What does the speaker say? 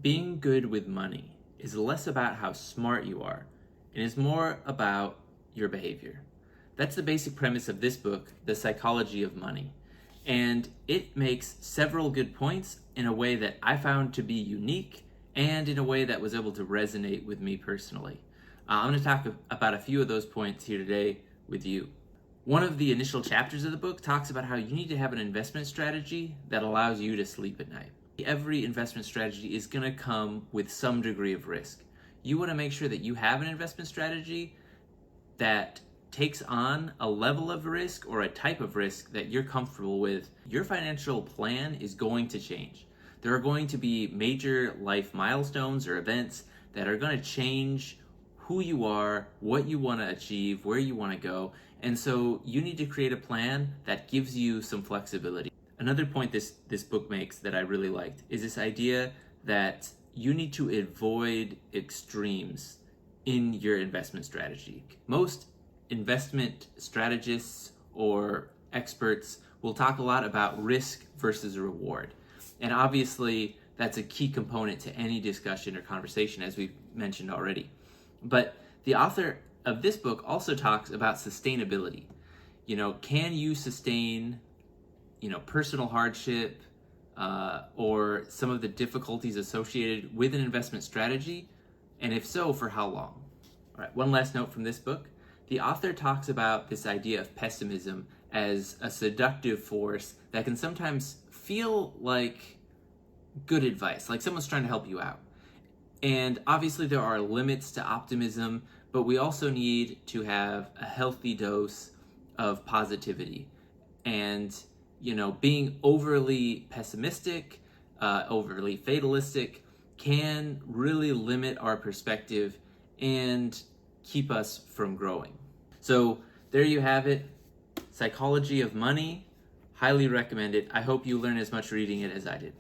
Being good with money is less about how smart you are and is more about your behavior. That's the basic premise of this book, The Psychology of Money. And it makes several good points in a way that I found to be unique and in a way that was able to resonate with me personally. I'm going to talk about a few of those points here today with you. One of the initial chapters of the book talks about how you need to have an investment strategy that allows you to sleep at night. Every investment strategy is going to come with some degree of risk. You want to make sure that you have an investment strategy that takes on a level of risk or a type of risk that you're comfortable with. Your financial plan is going to change. There are going to be major life milestones or events that are going to change who you are, what you want to achieve, where you want to go. And so you need to create a plan that gives you some flexibility. Another point this book makes that I really liked is this idea that you need to avoid extremes in your investment strategy. Most investment strategists or experts will talk a lot about risk versus reward. And obviously, that's a key component to any discussion or conversation, as we've mentioned already. But the author of this book also talks about sustainability. Can you sustain personal hardship or some of the difficulties associated with an investment strategy? And if so, for how long? All right, one last note from this book. The author talks about this idea of pessimism as a seductive force that can sometimes feel like good advice, like someone's trying to help you out. And obviously there are limits to optimism, but we also need to have a healthy dose of positivity. And being overly pessimistic, overly fatalistic can really limit our perspective and keep us from growing. So there you have it. Psychology of Money. Highly recommend it. I hope you learn as much reading it as I did.